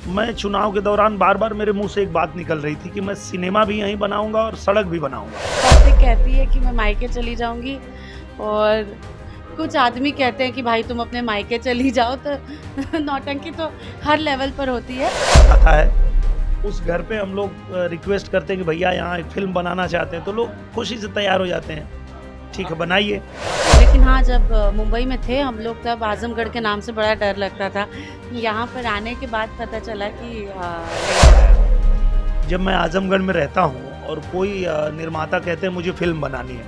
मैं चुनाव के दौरान बार-बार मेरे मुँह से एक बात निकल रही थी कि मैं सिनेमा भी यहीं बनाऊँगा और सड़क भी बनाऊँगा। औरतें कहती है कि मैं मायके चली जाऊंगी और कुछ आदमी कहते हैं कि भाई तुम अपने मायके चली जाओ। तो नौटंकी तो हर लेवल पर होती है। आता है, उस घर पे हम लोग रिक्वेस्ट करते हैं कि भैया यहाँ एक फ़िल्म बनाना चाहते हैं, तो लोग खुशी से तैयार हो जाते हैं। ठीक है, बनाइए। लेकिन हाँ, जब मुंबई में थे हम लोग तब आजमगढ़ के नाम से बड़ा डर लगता था। यहाँ पर आने के बाद पता चला कि जब मैं आजमगढ़ में रहता हूँ और कोई निर्माता कहते हैं मुझे फ़िल्म बनानी है,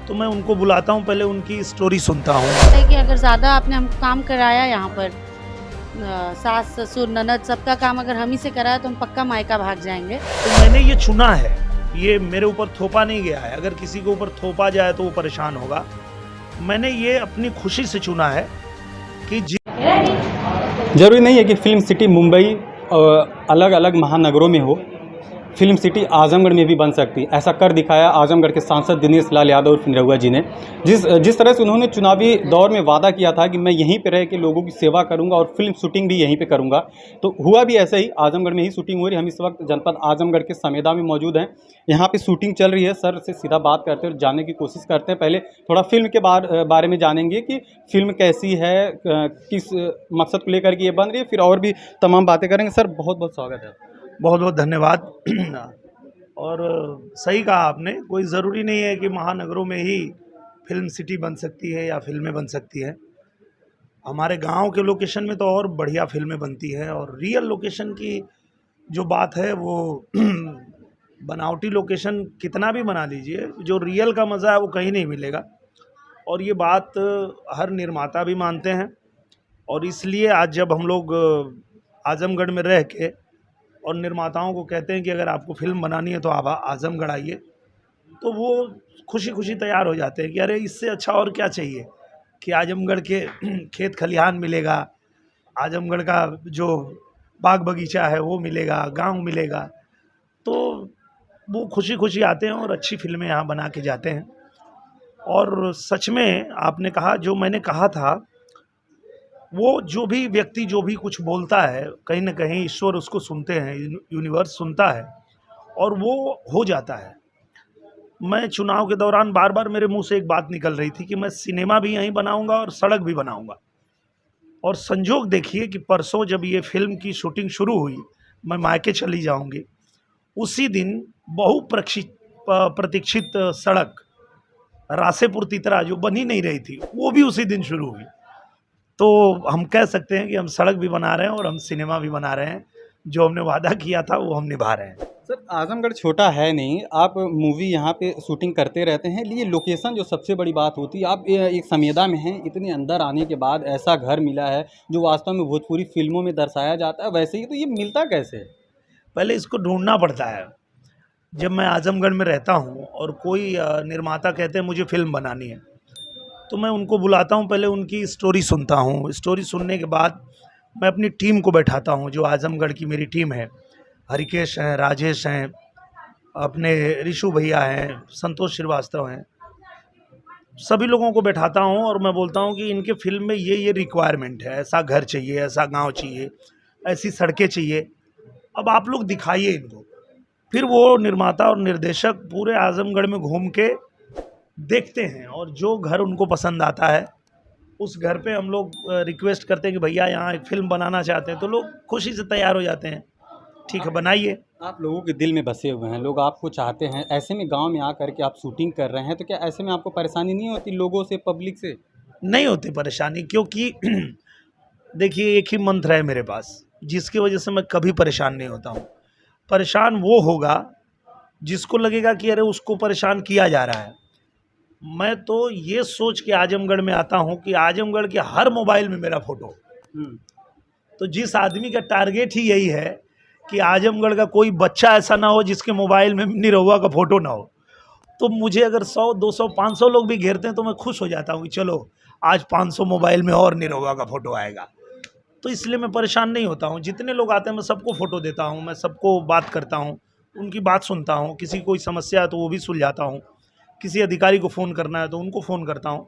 तो मैं उनको बुलाता हूँ, पहले उनकी स्टोरी सुनता हूँ। है कि अगर ज़्यादा आपने हमको काम कराया यहाँ पर, सास ससुर ननद सबका काम अगर हम ही से कराया तो हम पक्का मायका भाग जाएंगे। तो मैंने ये चुना है, ये मेरे ऊपर थोपा नहीं गया है। अगर किसी के ऊपर थोपा जाए तो वो परेशान होगा। मैंने ये अपनी खुशी से चुना है कि ज़रूरी नहीं है कि फिल्म सिटी मुंबई अलग अलग महानगरों में हो, फिल्म सिटी आजमगढ़ में भी बन सकती है। ऐसा कर दिखाया आजमगढ़ के सांसद दिनेश लाल यादव और निरहुआ जी ने। जिस तरह से उन्होंने चुनावी दौर में वादा किया था कि मैं यहीं पे रह के लोगों की सेवा करूंगा और फिल्म शूटिंग भी यहीं पे करूंगा, तो हुआ भी ऐसा ही। आजमगढ़ में ही शूटिंग हो रही है। हम इस वक्त जनपद आजमगढ़ के समेदा में मौजूद हैं। यहाँ पे शूटिंग चल रही है। सर से सीधा बात करते हैं और जानने की कोशिश करते हैं। पहले थोड़ा फिल्म के बारे में जानेंगे कि फिल्म कैसी है, किस मकसद को लेकर के ये बन रही है, फिर और भी तमाम बातें करेंगे। सर बहुत बहुत स्वागत है। बहुत बहुत धन्यवाद। और सही कहा आपने, कोई ज़रूरी नहीं है कि महानगरों में ही फिल्म सिटी बन सकती है या फिल्में बन सकती हैं। हमारे गांव के लोकेशन में तो और बढ़िया फिल्में बनती हैं। और रियल लोकेशन की जो बात है वो बनावटी लोकेशन कितना भी बना लीजिए, जो रियल का मज़ा है वो कहीं नहीं मिलेगा। और ये बात हर निर्माता भी मानते हैं। और इसलिए आज जब हम लोग आजमगढ़ में रह के और निर्माताओं को कहते हैं कि अगर आपको फ़िल्म बनानी है तो आप आजमगढ़ आइए, तो वो खुशी खुशी तैयार हो जाते हैं कि अरे इससे अच्छा और क्या चाहिए कि आजमगढ़ के खेत खलिहान मिलेगा, आजमगढ़ का जो बाग बगीचा है वो मिलेगा, गांव मिलेगा। तो वो खुशी खुशी आते हैं और अच्छी फिल्में यहाँ बना के जाते हैं। और सच में आपने कहा, जो मैंने कहा था, वो जो भी व्यक्ति जो भी कुछ बोलता है, कहीं ना कहीं ईश्वर उसको सुनते हैं, यूनिवर्स सुनता है और वो हो जाता है। मैं चुनाव के दौरान बार-बार मेरे मुंह से एक बात निकल रही थी कि मैं सिनेमा भी यहीं बनाऊंगा और सड़क भी बनाऊंगा। और संजोग देखिए कि परसों जब ये फिल्म की शूटिंग शुरू हुई, मैं मायके चली जाऊंगी, उसी दिन प्रतीक्षित सड़क रासेपुर तितरा जो बन ही नहीं रही थी, वो भी उसी दिन शुरू हुई। तो हम कह सकते हैं कि हम सड़क भी बना रहे हैं और हम सिनेमा भी बना रहे हैं। जो हमने वादा किया था वो हम निभा रहे हैं। सर आजमगढ़ छोटा है नहीं, आप मूवी यहाँ पे शूटिंग करते रहते हैं। ये लोकेशन जो सबसे बड़ी बात होती है, आप एक समेदा में हैं, इतने अंदर आने के बाद ऐसा घर मिला है जो वास्तव में भोजपुरी फिल्मों में दर्शाया जाता है वैसे ही, तो ये मिलता कैसे है? पहले इसको ढूंढना पड़ता है। जब मैं आजमगढ़ में रहता हूँ और कोई निर्माता कहते हैं मुझे फ़िल्म बनानी है, तो मैं उनको बुलाता हूँ, पहले उनकी स्टोरी सुनता हूँ। स्टोरी सुनने के बाद मैं अपनी टीम को बैठाता हूँ, जो आजमगढ़ की मेरी टीम है। हरिकेश हैं, राजेश हैं, अपने ऋषु भैया हैं, संतोष श्रीवास्तव हैं, सभी लोगों को बैठाता हूँ और मैं बोलता हूँ कि इनके फिल्म में ये रिक्वायरमेंट है, ऐसा घर चाहिए, ऐसा गांव चाहिए, ऐसी सड़कें चाहिए, अब आप लोग दिखाइए इनको। फिर वो निर्माता और निर्देशक पूरे आजमगढ़ में घूम के देखते हैं और जो घर उनको पसंद आता है उस घर पे हम लोग रिक्वेस्ट करते हैं कि भैया यहाँ एक फ़िल्म बनाना चाहते हैं, तो लोग खुशी से तैयार हो जाते हैं। ठीक है, बनाइए। आप लोगों के दिल में बसे हुए हैं, लोग आपको चाहते हैं। ऐसे में गांव में आकर के आप शूटिंग कर रहे हैं, तो क्या ऐसे में आपको परेशानी नहीं होती लोगों से, पब्लिक से? नहीं होती परेशानी, क्योंकि देखिए एक ही मंत्र है मेरे पास, जिसकी वजह से मैं कभी परेशान नहीं होता हूँ। परेशान वो होगा जिसको लगेगा कि अरे उसको परेशान किया जा रहा है। मैं तो ये सोच के आजमगढ़ में आता हूँ कि आजमगढ़ के हर मोबाइल में मेरा फ़ोटो। तो जिस आदमी का टारगेट ही यही है कि आजमगढ़ का कोई बच्चा ऐसा ना हो जिसके मोबाइल में निरहुआ का फ़ोटो ना हो, तो मुझे अगर 100, 200, 500 लोग भी घेरते हैं तो मैं खुश हो जाता हूँ कि चलो आज 500 मोबाइल में और निरहुआ का फ़ोटो आएगा। तो इसलिए मैं परेशान नहीं होता हूँ। जितने लोग आते हैं मैं सबको फ़ोटो देता हूँ, मैं सबको बात करता हूँ, उनकी बात सुनता हूँ। किसी कोई समस्या है तो वो भी सुलझाता हूँ, किसी अधिकारी को फ़ोन करना है तो उनको फ़ोन करता हूँ।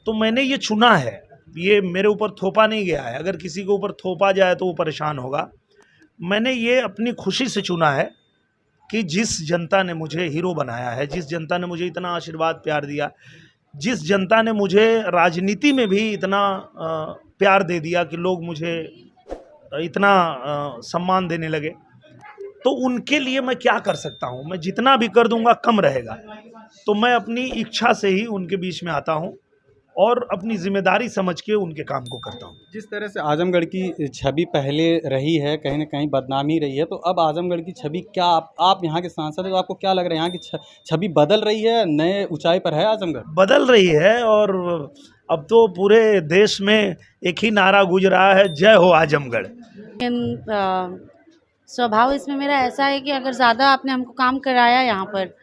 तो मैंने ये चुना है, ये मेरे ऊपर थोपा नहीं गया है। अगर किसी के ऊपर थोपा जाए तो वो परेशान होगा। मैंने ये अपनी खुशी से चुना है कि जिस जनता ने मुझे हीरो बनाया है, जिस जनता ने मुझे इतना आशीर्वाद प्यार दिया, जिस जनता ने मुझे राजनीति में भी इतना प्यार दे दिया कि लोग मुझे इतना सम्मान देने लगे, तो उनके लिए मैं क्या कर सकता हूँ? मैं जितना भी कर दूंगा कम रहेगा। तो मैं अपनी इच्छा से ही उनके बीच में आता हूँ और अपनी जिम्मेदारी समझ के उनके काम को करता हूँ। जिस तरह से आजमगढ़ की छवि पहले रही है, कहीं ना कहीं बदनामी रही है, तो अब आजमगढ़ की छवि क्या, आप यहाँ के सांसद हैं तो आपको क्या लग रहा है, यहाँ की छवि बदल रही है, नए ऊंचाई पर है आजमगढ़? बदल रही है और अब तो पूरे देश में एक ही नारा गूंज रहा है, जय हो आजमगढ़। लेकिन स्वभाव इसमें मेरा ऐसा है कि अगर ज़्यादा आपने हमको काम कराया यहाँ पर,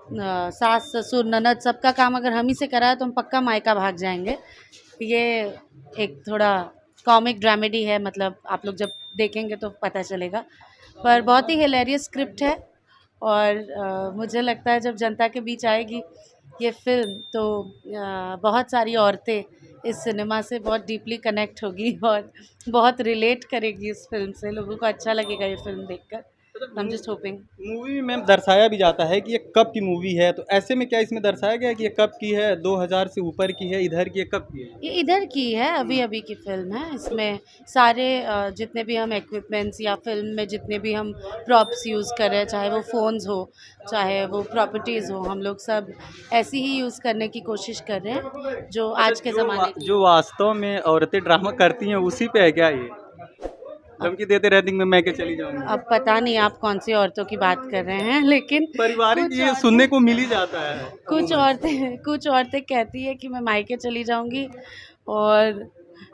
सास ससुर ननद सबका काम अगर हम ही से कराया तो हम पक्का मायका भाग जाएंगे। ये एक थोड़ा कॉमिक ड्रामेडी है, मतलब आप लोग जब देखेंगे तो पता चलेगा। पर बहुत ही हिलेरियस स्क्रिप्ट है और मुझे लगता है जब जनता के बीच आएगी ये फिल्म तो बहुत सारी औरतें इस सिनेमा से बहुत डीपली कनेक्ट होगी और बहुत रिलेट करेगी इस फिल्म से। लोगों को अच्छा लगेगा ये फिल्म देखकर। I am just hoping. Movie में दर्शाया भी जाता है कि ये कब की मूवी है, तो ऐसे में क्या इसमें दर्शाया गया है कि ये कब की है? 2000 से ऊपर की है, इधर की है, कब की है? ये इधर की है, अभी अभी की फिल्म है। इसमें सारे जितने भी हम इक्विपमेंट्स या फिल्म में जितने भी हम प्रॉप्स यूज़ कर रहे हैं, चाहे वो फ़ोन्स हो चाहे वो प्रॉपर्टीज़ हो, हम लोग सब ऐसी ही यूज़ करने की कोशिश कर रहे हैं जो आज के ज़माने की। जो वास्तव में औरतें ड्रामा करती हैं उसी पे है क्या ये? धमकी देते रहती हैं मैं के चली जाऊंगी। अब पता नहीं आप कौन सी औरतों की बात कर रहे हैं, लेकिन पारिवारिक ये सुनने को मिल ही जाता है। कुछ औरतें कहती है कि मैं मायके चली जाऊंगी और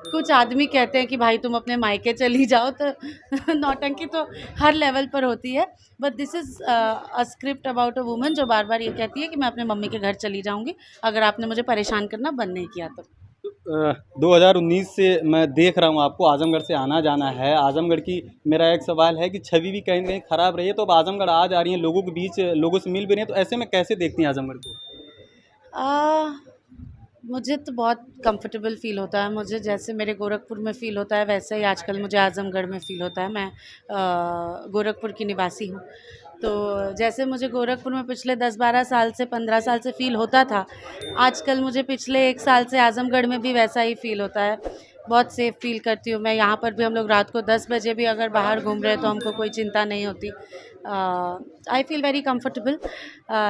कुछ आदमी कहते हैं कि भाई तुम अपने मायके चली जाओ। तो नौटंकी तो हर लेवल पर होती है। But this is a script about a woman जो बार बार ये कहती है कि मैं अपने मम्मी के घर चली जाऊंगी अगर आपने मुझे परेशान करना बंद नहीं किया तो। 2019 से मैं देख रहा हूँ आपको आजमगढ़ से आना जाना है। आजमगढ़ की मेरा एक सवाल है कि छवि भी कहीं ना कहीं ख़राब रही है, तो अब आजमगढ़ आ जा रही हैं, लोगों के बीच लोगों से मिल भी रही हैं, तो ऐसे में कैसे देखती हैं आजमगढ़ को? मुझे तो बहुत कंफर्टेबल फ़ील होता है। मुझे जैसे मेरे गोरखपुर में फ़ील होता है वैसे ही आजकल मुझे आज़मगढ़ में फ़ील होता है। मैं गोरखपुर की निवासी हूँ, तो जैसे मुझे गोरखपुर में पिछले 10-12 साल से 15 साल से फ़ील होता था, आजकल मुझे पिछले 1 साल से आज़मगढ़ में भी वैसा ही फ़ील होता है। बहुत सेफ़ फ़ील करती हूँ मैं। यहाँ पर भी हम लोग रात को 10 बजे भी अगर बाहर घूम रहे हैं तो हमको कोई चिंता नहीं होती। I feel very comfortable.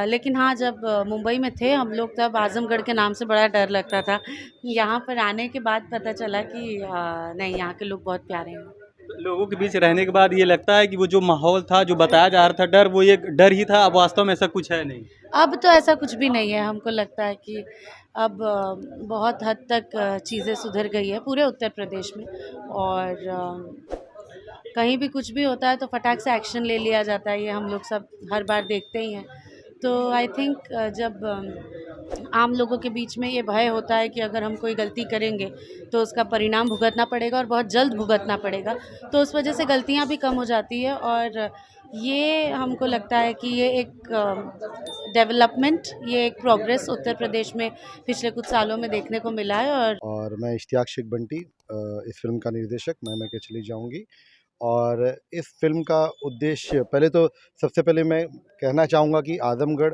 लेकिन हाँ, जब मुंबई में थे हम लोग तब आज़मगढ़ के नाम से बड़ा डर लगता था। यहाँ पर आने के बाद पता चला कि नहीं, यहाँ के लोग बहुत प्यारे हैं। लोगों के बीच रहने के बाद ये लगता है कि वो जो माहौल था, जो बताया जा रहा था डर, वो एक डर ही था, अब वास्तव में ऐसा कुछ है नहीं। अब तो ऐसा कुछ भी नहीं है। हमको लगता है कि अब बहुत हद तक चीज़ें सुधर गई है पूरे उत्तर प्रदेश में और कहीं भी कुछ भी होता है तो फटाक से एक्शन ले लिया जाता है। ये हम लोग सब हर बार देखते ही हैं। तो आई थिंक जब आम लोगों के बीच में ये भय होता है कि अगर हम कोई गलती करेंगे तो उसका परिणाम भुगतना पड़ेगा और बहुत जल्द भुगतना पड़ेगा, तो उस वजह से गलतियाँ भी कम हो जाती है। और ये हमको लगता है कि ये एक डेवलपमेंट, ये एक प्रोग्रेस उत्तर प्रदेश में पिछले कुछ सालों में देखने को मिला है। और मैं इश्तियाक शेख बंटी, इस फिल्म का निर्देशक, मैं के चली जाऊंगी। और इस फिल्म का उद्देश्य, पहले तो सबसे पहले मैं कहना चाहूँगा कि आज़मगढ़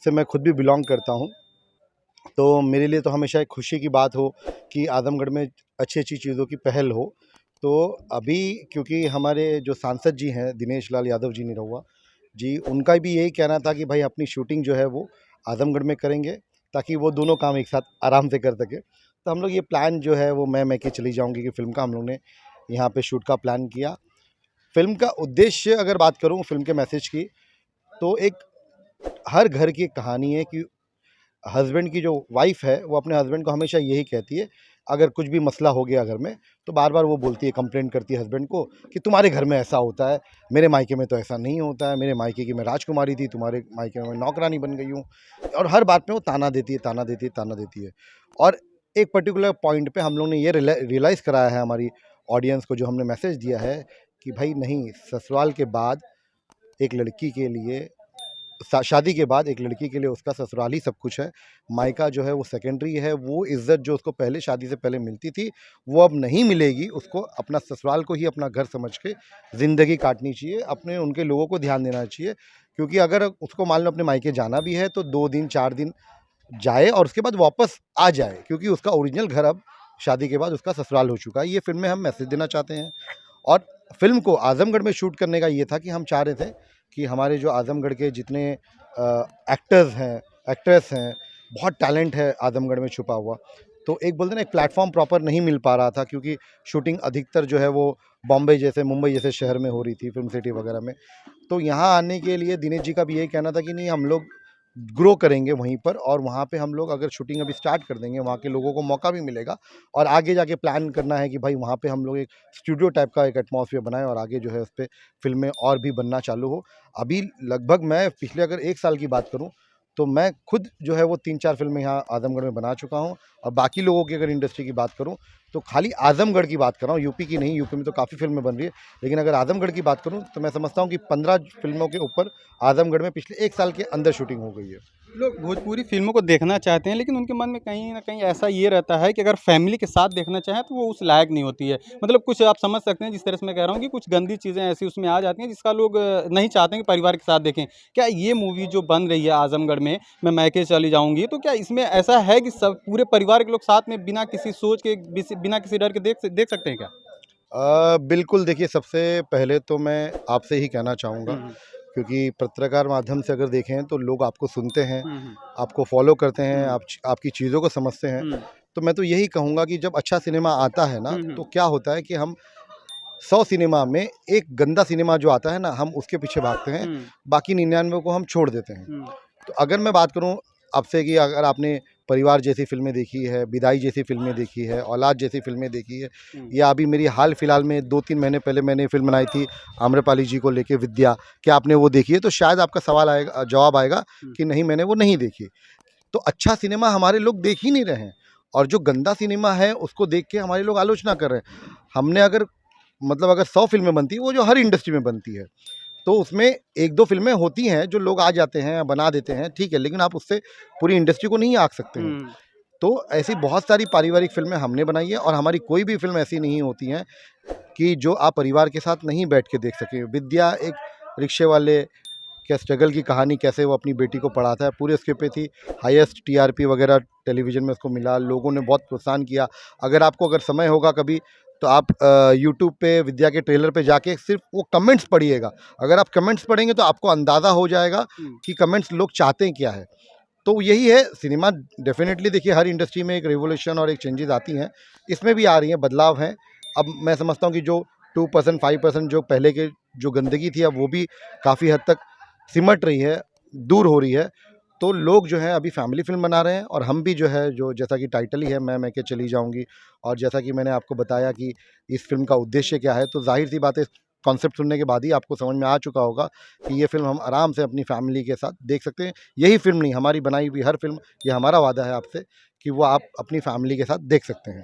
से मैं खुद भी बिलोंग करता हूँ, तो मेरे लिए तो हमेशा एक खुशी की बात हो कि आज़मगढ़ में अच्छी अच्छी चीज़ों की पहल हो। तो अभी क्योंकि हमारे जो सांसद जी हैं दिनेश लाल यादव जी निरहुआ जी, उनका भी यही कहना था कि भाई अपनी शूटिंग जो है वो आज़मगढ़ में करेंगे ताकि वो दोनों काम एक साथ आराम से कर सके। तो हम लोग ये प्लान जो है वो मैं के चली जाऊंगी कि फ़िल्म का हम लोग ने यहाँ पे शूट का प्लान किया। फ़िल्म का उद्देश्य अगर बात करूँ फ़िल्म के मैसेज की, तो एक हर घर की एक कहानी है कि हस्बैंड की जो वाइफ़ है वो अपने हस्बैंड को हमेशा यही कहती है, अगर कुछ भी मसला हो गया घर में तो बार बार वो बोलती है, कंप्लेंट करती है हस्बैंड को कि तुम्हारे घर में ऐसा होता है, मेरे मायके में तो ऐसा नहीं होता है, मेरे मायके की मैं राजकुमारी थी, तुम्हारे मायके में मैं नौकरानी बन गई हूँ। और हर बात में वो ताना देती है, ताना देती है, ताना देती है। और एक पर्टिकुलर पॉइंट पे हम लोग ने ये रियलाइज़ कराया है हमारी ऑडियंस को, जो हमने मैसेज दिया है कि भाई नहीं, ससुराल के बाद एक लड़की के लिए शादी के बाद एक लड़की के लिए उसका ससुराल ही सब कुछ है, मायका जो है वो सेकेंडरी है। वो इज़्ज़त जो उसको पहले शादी से पहले मिलती थी वो अब नहीं मिलेगी। उसको अपना ससुराल को ही अपना घर समझ के ज़िंदगी काटनी चाहिए, अपने उनके लोगों को ध्यान देना चाहिए। क्योंकि अगर उसको मान लो अपने मायके जाना भी है तो 2 दिन 4 दिन जाए और उसके बाद वापस आ जाए, क्योंकि उसका ओरिजिनल घर अब शादी के बाद उसका ससुराल हो चुका है। ये फ़िल्म में हम मैसेज देना चाहते हैं। और फ़िल्म को आज़मगढ़ में शूट करने का ये था कि हम चाह रहे थे कि हमारे जो आज़मगढ़ के जितने एक्टर्स हैं, एक्ट्रेस हैं, बहुत टैलेंट है आज़मगढ़ में छुपा हुआ। तो एक बोलते हैं ना, एक प्लेटफ़ॉर्म प्रॉपर नहीं मिल पा रहा था, क्योंकि शूटिंग अधिकतर जो है वो बॉम्बे जैसे, मुंबई जैसे शहर में हो रही थी, फ़िल्म सिटी वगैरह में। तो यहाँ आने के लिए दिनेश जी का भी यही कहना था कि नहीं, हम लोग ग्रो करेंगे वहीं पर, और वहाँ पे हम लोग अगर शूटिंग अभी स्टार्ट कर देंगे, वहाँ के लोगों को मौका भी मिलेगा। और आगे जाके प्लान करना है कि भाई वहाँ पे हम लोग एक स्टूडियो टाइप का एक एटमॉस्फेयर बनाएं और आगे जो है उस पे फ़िल्में और भी बनना चालू हो। अभी लगभग मैं पिछले अगर 1 साल की बात करूँ तो मैं खुद जो है वो 3-4 फ़िल्में यहाँ आज़मगढ़ में बना चुका हूँ। और बाकी लोगों की अगर इंडस्ट्री की बात करूँ तो खाली आज़मगढ़ की बात कर रहा हूँ, यूपी की नहीं। यूपी में तो काफ़ी फ़िल्में बन रही है, लेकिन अगर आज़मगढ़ की बात करूँ तो मैं समझता हूँ कि 15 फ़िल्मों के ऊपर आज़मगढ़ में पिछले 1 साल के अंदर शूटिंग हो गई है। लोग भोजपुरी फिल्मों को देखना चाहते हैं, लेकिन उनके मन में कहीं ना कहीं ऐसा ये रहता है कि अगर फैमिली के साथ देखना चाहें तो वो उस लायक नहीं होती है। मतलब कुछ आप समझ सकते हैं जिस तरह से मैं कह रहा हूँ कि कुछ गंदी चीज़ें ऐसी उसमें आ जाती हैं जिसका लोग नहीं चाहते हैं कि परिवार के साथ देखें। क्या ये मूवी जो बन रही है आजमगढ़ में, मैं मैके चली जाऊँगी, तो क्या इसमें ऐसा है कि सब पूरे परिवार के लोग साथ में बिना किसी सोच के, बिना किसी डर के देख सकते हैं क्या? बिल्कुल, देखिए, सबसे पहले तो मैं आपसे ही कहना चाहूँगा, क्योंकि पत्रकार माध्यम से अगर देखें तो लोग आपको सुनते हैं, आपको फॉलो करते हैं, आपकी चीज़ों को समझते हैं। तो मैं तो यही कहूँगा कि जब अच्छा सिनेमा आता है ना, तो क्या होता है कि हम 100 सिनेमा में एक गंदा सिनेमा जो आता है ना, हम उसके पीछे भागते हैं, बाकी 99 को हम छोड़ देते हैं। तो अगर मैं बात करूँ आपसे कि अगर आपने परिवार जैसी फ़िल्में देखी है, विदाई जैसी फ़िल्में देखी है, औलाद जैसी फ़िल्में देखी है, या अभी मेरी हाल फिलहाल में 2-3 महीने पहले मैंने फ़िल्म बनाई थी आम्रपाली जी को लेके, विद्या, क्या आपने वो देखी है? तो शायद आपका सवाल आएगा, जवाब आएगा कि नहीं, मैंने वो नहीं देखी। तो अच्छा सिनेमा हमारे लोग देख ही नहीं रहे हैं, और जो गंदा सिनेमा है उसको देख के हमारे लोग आलोचना कर रहे हैं। हमने अगर मतलब अगर 100 फ़िल्में बनती हैं, वो जो हर इंडस्ट्री में बनती है, तो उसमें 1-2 फ़िल्में होती हैं जो लोग आ जाते हैं, बना देते हैं, ठीक है, लेकिन आप उससे पूरी इंडस्ट्री को नहीं आँक सकते हैं। तो ऐसी बहुत सारी पारिवारिक फ़िल्में हमने बनाई है, और हमारी कोई भी फ़िल्म ऐसी नहीं होती है कि जो आप परिवार के साथ नहीं बैठ के देख सकें। विद्या एक रिक्शे वाले क्या स्ट्रगल की कहानी, कैसे वो अपनी बेटी को पढ़ाता है, पूरे उसके पे थी। हाईएस्ट टीआरपी वगैरह टेलीविज़न में उसको मिला, लोगों ने बहुत प्रोत्साहन किया। अगर समय होगा कभी तो आप यूट्यूब पे विद्या के ट्रेलर पे जाके सिर्फ वो कमेंट्स पढ़िएगा। अगर आप कमेंट्स पढ़ेंगे तो आपको अंदाज़ा हो जाएगा कि कमेंट्स लोग चाहते हैं क्या है। तो यही है सिनेमा। डेफिनेटली देखिए, हर इंडस्ट्री में एक रिवॉल्यूशन और एक चेंजेस आती हैं, इसमें भी आ रही हैं, बदलाव हैं। अब मैं समझता हूँ कि जो 2% 5% जो पहले के जो गंदगी थी, अब वो भी काफ़ी हद तक सिमट रही है, दूर हो रही है। तो लोग जो है अभी फैमिली फ़िल्म बना रहे हैं, और हम भी जो है, जो जैसा कि टाइटल ही है, मैं मैके चली जाऊँगी, और जैसा कि मैंने आपको बताया कि इस फ़िल्म का उद्देश्य क्या है, तो ज़ाहिर-सी बात है, कॉन्सेप्ट सुनने के बाद ही आपको समझ में आ चुका होगा कि ये फ़िल्म हम आराम से अपनी फैमिली के साथ देख सकते हैं। यही फ़िल्म नहीं, हमारी बनाई हुई हर फ़िल्म, ये हमारा वादा है आपसे कि वो आप अपनी फैमिली के साथ देख सकते हैं।